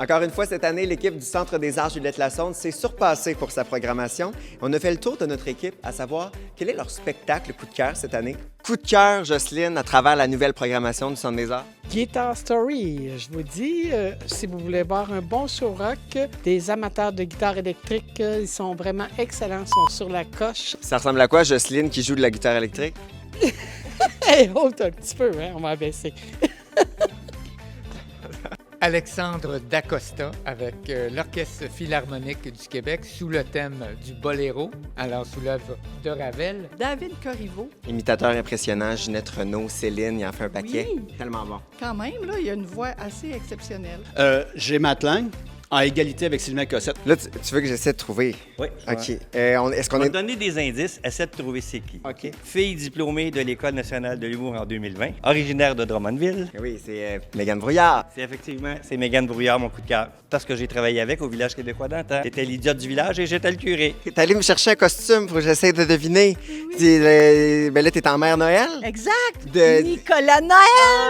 Encore une fois, cette année, l'équipe du Centre des arts Juliette Lassonde s'est surpassée pour sa programmation. On a fait le tour de notre équipe à savoir quel est leur spectacle coup de cœur cette année. Coup de cœur, Jocelyne, à travers la nouvelle programmation du Centre des arts? Guitar Story, je vous dis, si vous voulez voir un bon show rock, des amateurs de guitare électrique, ils sont vraiment excellents, ils sont sur la coche. Ça ressemble à quoi, Jocelyne, qui joue de la guitare électrique? Hey, haute un petit peu, hein, on va baisser. Alexandre Dacosta avec l'Orchestre philharmonique du Québec sous le thème du boléro, alors sous l'œuvre de Ravel. David Corriveau. Imitateur impressionnant, Ginette Renault, Céline, il en fait un paquet. Oui. Tellement bon. Quand même, là, il a une voix assez exceptionnelle. J'ai Matt Lang, en égalité avec Sylvain Cossette. Là, tu veux que j'essaie de trouver? Oui. OK. Est-ce On qu'on va est... te donner des indices. Essaie de trouver c'est qui. OK. Fille diplômée de l'École nationale de l'humour en 2020, originaire de Drummondville. Oui, c'est Mégane Brouillard. C'est Mégane Brouillard, mon coup de cœur. Parce que j'ai travaillé avec au village québécois d'antan. J'étais l'idiote du village et j'étais le curé. T'es allé me chercher un costume pour que j'essaie de deviner. Ben là, t'es en mère Noël? Exact! De- Nicolas Noël!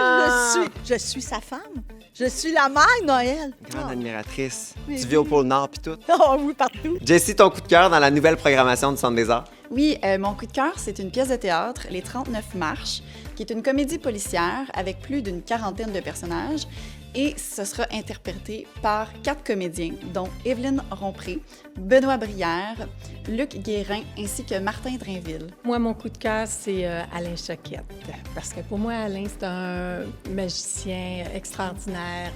Ah! Je suis sa femme. Je suis la mère Noël. Grande admiratrice. Oui, Tu oui. vis au pôle Nord puis tout. Oh oui, partout. Jessie, ton coup de cœur dans la nouvelle programmation du Centre des arts? Oui, mon coup de cœur, c'est une pièce de théâtre, Les 39 marches, qui est une comédie policière avec plus d'une quarantaine de personnages. Et ce sera interprété par 4 comédiens, dont Évelyne Rompré, Benoît Brière, Luc Guérin ainsi que Martin Drainville. Moi, mon coup de cœur, c'est Alain Choquette. Parce que pour moi, Alain, c'est un magicien extraordinaire,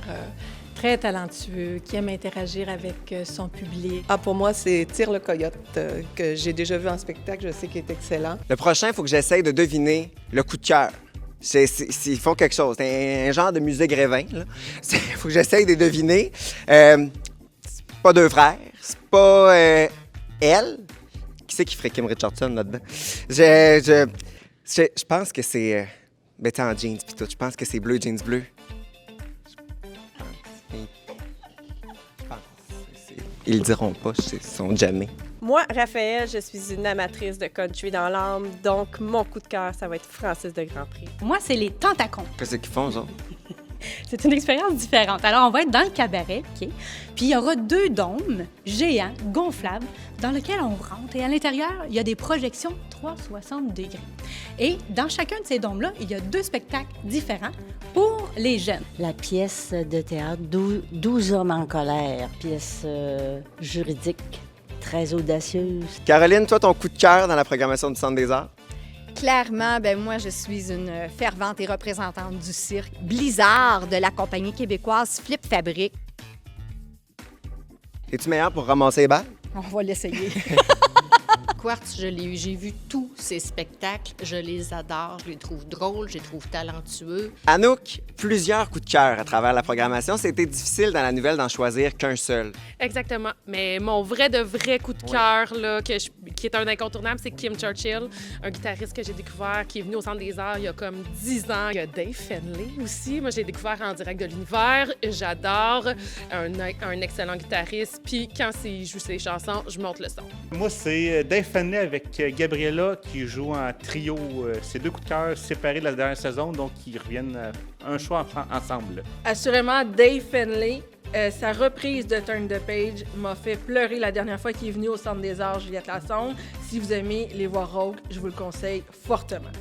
très talentueux, qui aime interagir avec son public. Ah, pour moi, c'est Tire le coyote, que j'ai déjà vu en spectacle. Je sais qu'il est excellent. Le prochain, il faut que j'essaie de deviner le coup de cœur. Ils font quelque chose. C'est un genre de musée Grévin. Il faut que j'essaye de deviner. C'est pas deux frères. C'est pas elle. Qui c'est qui ferait Kim Richardson là-dedans? Je pense que c'est... Ben, t'es en jeans pis tout. Je pense que c'est bleu, jeans bleu. Je pense. Ils le diront pas. Ils sont jamais. Moi, Raphaël, je suis une amatrice de country dans l'âme, donc mon coup de cœur, ça va être Francis de Grandpré. Moi, c'est les Tentacons. Qu'est-ce qu'ils font, ça? C'est une expérience différente. Alors, on va être dans le cabaret, OK? Puis, il y aura 2 dômes géants, gonflables, dans lesquels on rentre. Et à l'intérieur, il y a des projections 360 degrés. Et dans chacun de ces dômes-là, il y a 2 spectacles différents pour les jeunes. La pièce de théâtre, 12 hommes en colère, pièce juridique, très audacieuse. Caroline, toi, ton coup de cœur dans la programmation du Centre des arts? Clairement, moi, je suis une fervente et représentante du cirque Blizzard de la compagnie québécoise Flip Fabric. Es-tu meilleur pour ramasser les balles? On va l'essayer. Quartz, j'ai vu tous ces spectacles, je les adore, je les trouve drôles, je les trouve talentueux. Anouk, plusieurs coups de cœur à travers la programmation. C'était difficile dans la nouvelle d'en choisir qu'un seul. Exactement. Mais mon vrai coup de cœur, là, qui est un incontournable, c'est Kim Churchill, un guitariste que j'ai découvert, qui est venu au Centre des arts il y a comme 10 ans. Il y a Dave Finlay aussi. Moi, j'ai découvert en direct de l'univers. J'adore. Un excellent guitariste. Puis quand il joue ses chansons, je monte le son. Moi, c'est Dave Finlay avec Gabriella qui joue en trio. C'est 2 coups de cœur séparés de la dernière saison, donc ils reviennent un choix ensemble. Assurément, Dave Finlay, sa reprise de Turn the Page m'a fait pleurer la dernière fois qu'il est venu au Centre des arts Juliette Lassonde. Si vous aimez les voix rauques, je vous le conseille fortement.